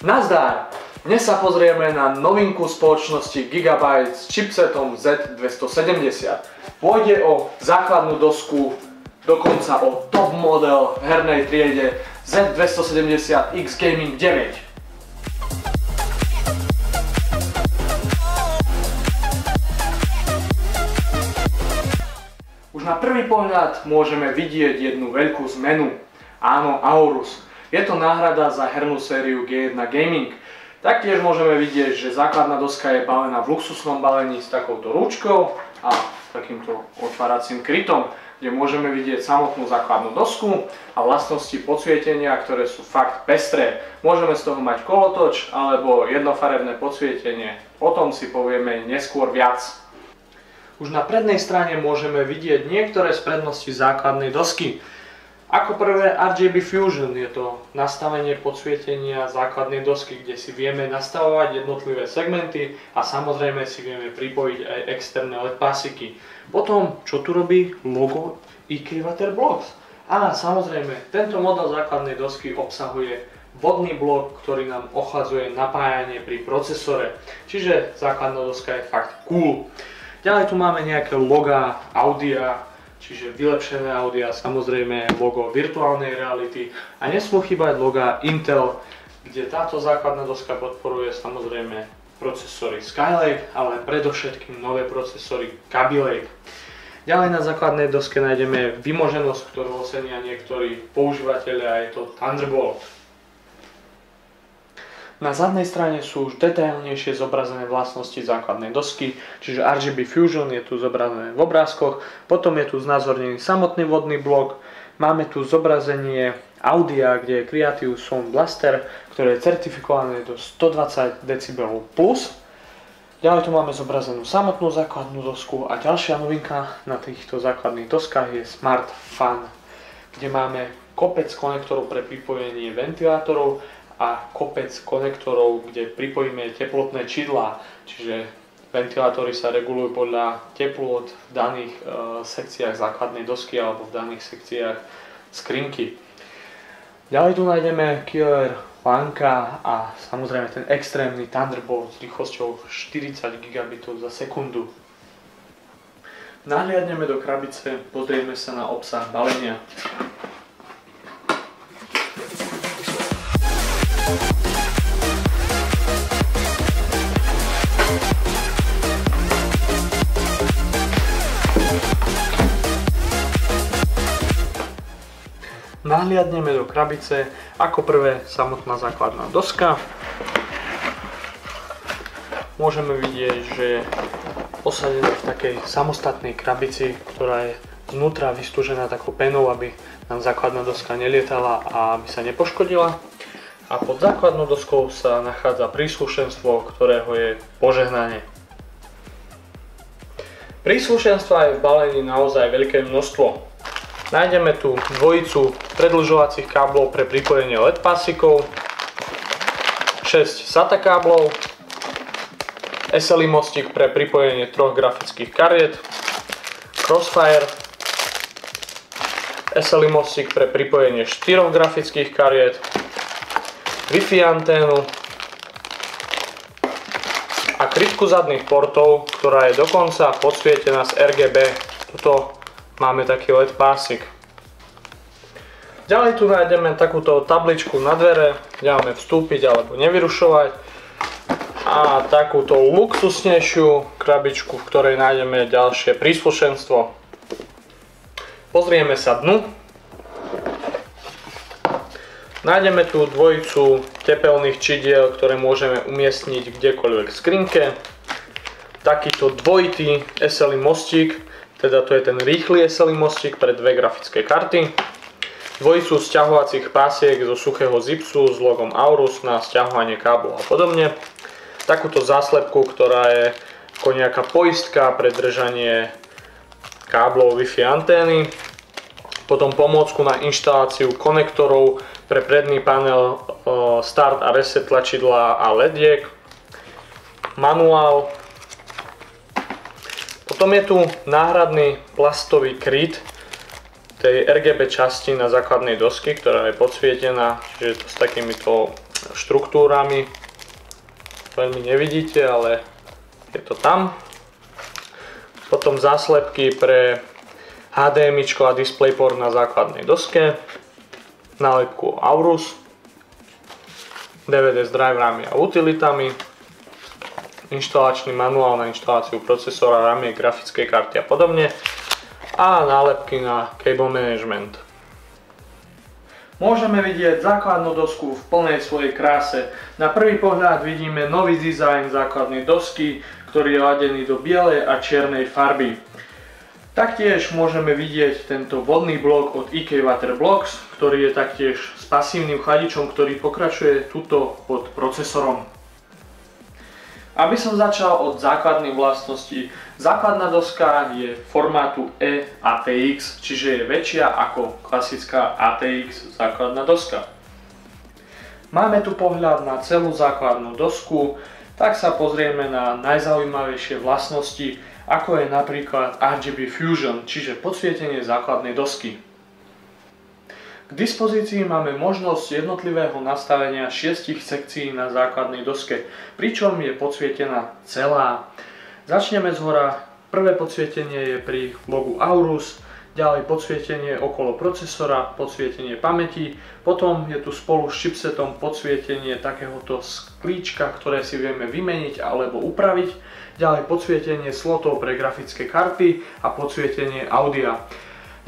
Nazdar! Dnes sa pozrieme na novinku spoločnosti Gigabyte s chipsetom Z270. Pôjde o základnú dosku, dokonca o top model v hernej triede Z270X Gaming 9. Už na prvý pohľad môžeme vidieť jednu veľkú zmenu. Áno, Aorus. Je to náhrada za hernú sériu G1 Gaming. Taktiež môžeme vidieť, že základná doska je balená v luxusnom balení s takouto rúčkou a takýmto otváracím krytom, kde môžeme vidieť samotnú základnú dosku a vlastnosti podsvietenia, ktoré sú fakt pestré. Môžeme z toho mať kolotoč alebo jednofarebné podsvietenie. O tom si povieme neskôr viac. Už na prednej strane môžeme vidieť niektoré z predností základnej dosky. Ako prvé RGB Fusion, je to nastavenie podsvietenia základnej dosky, kde si vieme nastavovať jednotlivé segmenty a samozrejme si vieme pripojiť aj externé LED pasiky. Potom, čo tu robí logo eKvater Blocks. A samozrejme, tento model základnej dosky obsahuje vodný blok, ktorý nám ochladzuje napájanie pri procesore. Čiže základná doska je fakt cool. Ďalej tu máme nejaké logá Audia, čiže vylepšené Audia, samozrejme logo virtuálnej reality a nesmú chýbať logá Intel, kde táto základná doska podporuje samozrejme procesory Skylake, ale predovšetkým nové procesory Kaby Lake. Ďalej na základnej doske nájdeme vymoženosť, ktorú ocenia niektorí používateľia, je to Thunderbolt. Na zadnej strane sú už detailnejšie zobrazené vlastnosti základnej dosky, čiže RGB Fusion je tu zobrazené v obrázkoch, potom je tu znázornený samotný vodný blok, máme tu zobrazenie Audia, kde je Creative Sound Blaster, ktoré je certifikované do 120 dB+. Ďalej tu máme zobrazenú samotnú základnú dosku a ďalšia novinka na týchto základných doskách je Smart Fan, kde máme kopec konektorov pre pripojenie ventilátorov a kopec konektorov, kde pripojíme teplotné čidlá, čiže ventilátory sa regulujú podľa teplôt v daných sekciách základnej dosky alebo v daných sekciách skrinky. Ďalej tu nájdeme killer lánka a samozrejme ten extrémny Thunderbolt s rýchlosťou 40 gigabitov za sekundu. Nahliadneme do krabice, pozrieme sa na obsah balenia. Nahliadneme do krabice, ako prvé samotná základná doska. Môžeme vidieť, že je osadená v takej samostatnej krabici, ktorá je znútra vystúžená takou penou, aby nám základná doska nelietala a aby sa nepoškodila. A pod základnou doskou sa nachádza príslušenstvo, ktorého je požehnanie. Príslušenstva je v balení naozaj veľké množstvo. Nájdeme tu dvojicu predĺžovacích káblov pre pripojenie LED pasikov, 6 SATA káblov, SLI mostík pre pripojenie 3 grafických kariet, Crossfire, SLI mostík pre pripojenie 4 grafických kariet, Wi-Fi anténu a krytku zadných portov, ktorá je dokonca podsvietená z RGB. Toto máme taký LED pásik. Ďalej tu nájdeme takúto tabličku na dvere, kde máme vstúpiť alebo nevyrušovať. A takúto luxusnejšiu krabičku, v ktorej nájdeme ďalšie príslušenstvo. Pozrieme sa dnu. Nájdeme tu dvojicu tepelných čidiel, ktoré môžeme umiestniť kdekoľvek v skrinke. Takýto dvojitý SLI mostík, teda to je ten rýchly SLI mostík pre 2 grafické karty. Dvojicu sťahovacích pásiek zo suchého zipsu s logom Aorus na sťahovanie káblov a podobne. Takúto záslepku, ktorá je ako nejaká poistka pre držanie káblov Wi-Fi antény, potom pomôcku na inštaláciu konektorov pre predný panel, start a reset tlačidla a lediek, manuál. Potom je tu náhradný plastový kryt tej RGB časti na základnej dosky, ktorá je podsvietená, čiže to s takýmito štruktúrami. Veľmi nevidíte, ale je to tam. Potom záslepky pre HDMI a DisplayPort na základnej doske, nálepku Aorus, DVD s driverami a utilitami, inštalačný manuál na inštaláciu procesora, ramiek, grafickej karty a podobne a nálepky na cable management. Môžeme vidieť základnú dosku v plnej svojej kráse. Na prvý pohľad vidíme nový dizajn základnej dosky, ktorý je ladený do bielej a čiernej farby. Taktiež môžeme vidieť tento vodný blok od EK Water Blocks, ktorý je taktiež s pasívnym chladičom, ktorý pokračuje tuto pod procesorom. Aby som začal od základných vlastností, základná doska je formátu eATX, čiže je väčšia ako klasická ATX základná doska. Máme tu pohľad na celú základnú dosku, tak sa pozrieme na najzaujímavejšie vlastnosti, ako je napríklad RGB Fusion, čiže podsvietenie základnej dosky. K dispozícii máme možnosť jednotlivého nastavenia 6 sekcií na základnej doske, pričom je podsvietená celá. Začneme zhora. Prvé podsvietenie je pri logu Aorus, ďalej podsvietenie okolo procesora, podsvietenie pamäti, potom je tu spolu s chipsetom podsvietenie takéhoto sklíčka, ktoré si vieme vymeniť alebo upraviť, ďalej podsvietenie slotov pre grafické karty a podsvietenie audia.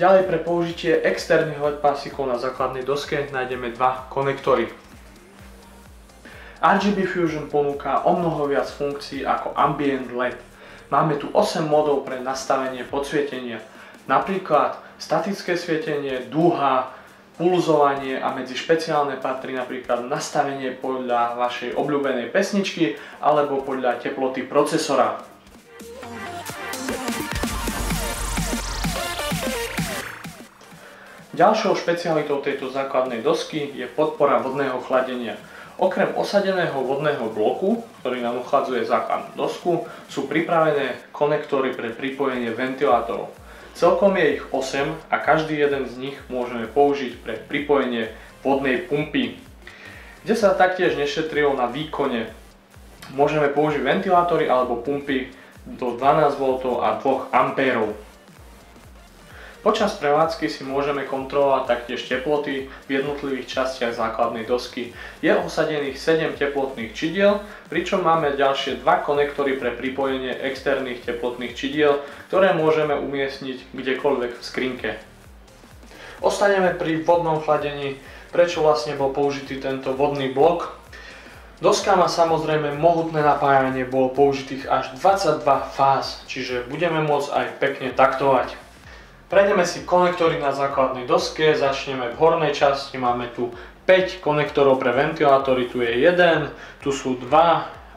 Ďalej pre použitie externých LED pásikov na základnej doske nájdeme dva konektory. RGB Fusion ponúka omnoho viac funkcií ako Ambient LED. Máme tu 8 módov pre nastavenie podsvietenia. Napríklad statické svietenie, dúha, pulzovanie a medzi špeciálne patrí napríklad nastavenie podľa vašej obľúbenej pesničky alebo podľa teploty procesora. Ďalšou špecialitou tejto základnej dosky je podpora vodného chladenia. Okrem osadeného vodného bloku, ktorý nám ochladzuje základnú dosku, sú pripravené konektory pre pripojenie ventilátorov. Celkom je ich 8 a každý jeden z nich môžeme použiť pre pripojenie vodnej pumpy, kde sa taktiež nešetrilo na výkone. Môžeme použiť ventilátory alebo pumpy do 12 V a 2 A. Počas prevádzky si môžeme kontrolovať taktiež teploty v jednotlivých častiach základnej dosky. Je osadených 7 teplotných čidiel, pričom máme ďalšie 2 konektory pre pripojenie externých teplotných čidiel, ktoré môžeme umiestniť kdekoľvek v skrinke. Ostaneme pri vodnom chladení, prečo vlastne bol použitý tento vodný blok. Doska má samozrejme mohutné napájanie, bolo použitých až 22 fáz, čiže budeme môcť aj pekne taktovať. Prejdeme si konektory na základnej doske, začneme v hornej časti, máme tu 5 konektorov pre ventilátory, tu je 1, tu sú 2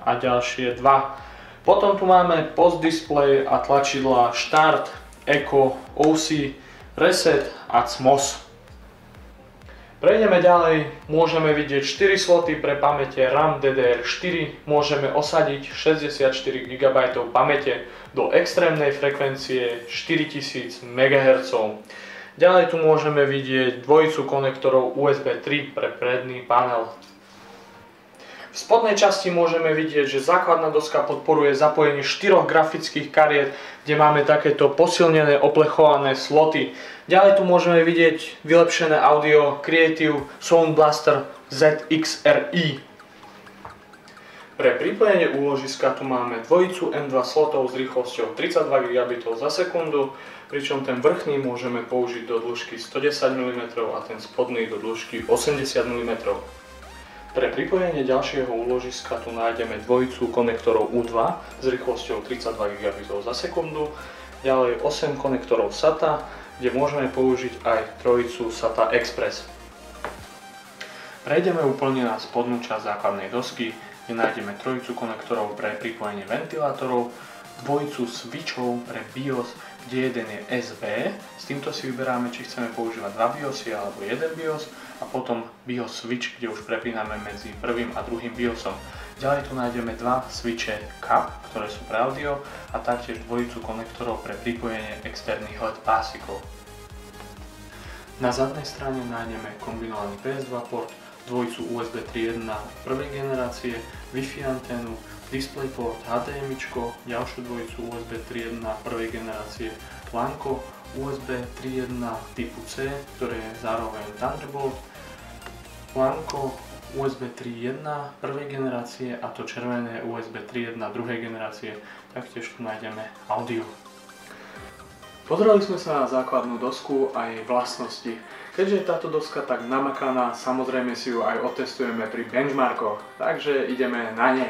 a ďalšie 2. Potom tu máme post display a tlačidlá Start, Echo, OC, Reset a CMOS. Prejdeme ďalej, môžeme vidieť 4 sloty pre pamäte RAM DDR4, môžeme osadiť 64 GB pamäte do extrémnej frekvencie 4000 MHz. Ďalej tu môžeme vidieť dvojicu konektorov USB 3 pre predný panel. V spodnej časti môžeme vidieť, že základná doska podporuje zapojenie 4 grafických kariet, kde máme takéto posilnené oplechované sloty. Ďalej tu môžeme vidieť vylepšené audio Creative Sound Blaster ZXRI. Pre pripojenie úložiska tu máme dvojicu M2 slotov s rýchlosťou 32 Gb za sekundu, pričom ten vrchný môžeme použiť do dĺžky 110 mm a ten spodný do dĺžky 80 mm. Pre pripojenie ďalšieho úložiska tu nájdeme dvojicu konektorov U2 s rýchlosťou 32 Gb za sekundu, ďalej 8 konektorov SATA, kde môžeme použiť aj trojicu SATA Express. Prejdeme úplne na spodnú časť základnej dosky, kde nájdeme trojicu konektorov pre pripojenie ventilátorov, dvojicu switchov pre BIOS, kde jeden je SV. S týmto si vyberáme, či chceme používať 2 BIOSy alebo jeden BIOS a potom BIOS switch, kde už prepíname medzi prvým a druhým BIOSom. Ďalej tu nájdeme 2 switche CAP, ktoré sú pre audio a taktiež dvojicu konektorov pre pripojenie externých LED pásikov. Na zadnej strane nájdeme kombinovaný PS2 port, dvojicu USB 3.1 prvej generácie, Wi-Fi anténu, DisplayPort, HDMI, ďalšiu dvojicu USB 3.1 prvej generácie, LANko, USB 3.1 typu C, ktoré je zároveň Thunderbolt, LANko, USB 3.1 prvej generácie a to červené USB 3.1 druhej generácie, taktiež tu nájdeme audio. Pozreli sme sa na základnú dosku a jej vlastnosti. Keďže je táto doska tak namakaná, samozrejme si ju aj otestujeme pri benchmarkoch, takže ideme na ne.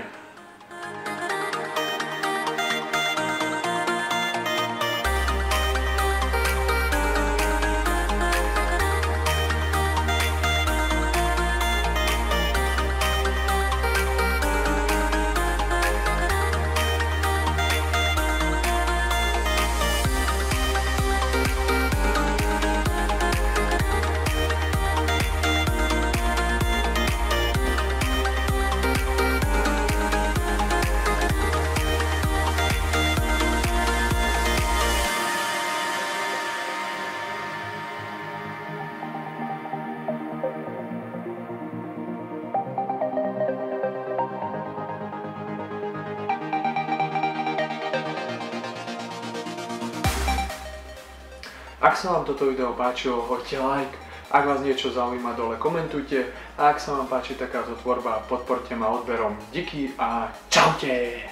Ak sa vám toto video páčilo, hoďte like, ak vás niečo zaujíma, dole komentujte a ak sa vám páči takáto tvorba, podporte ma odberom. Díky a čaute!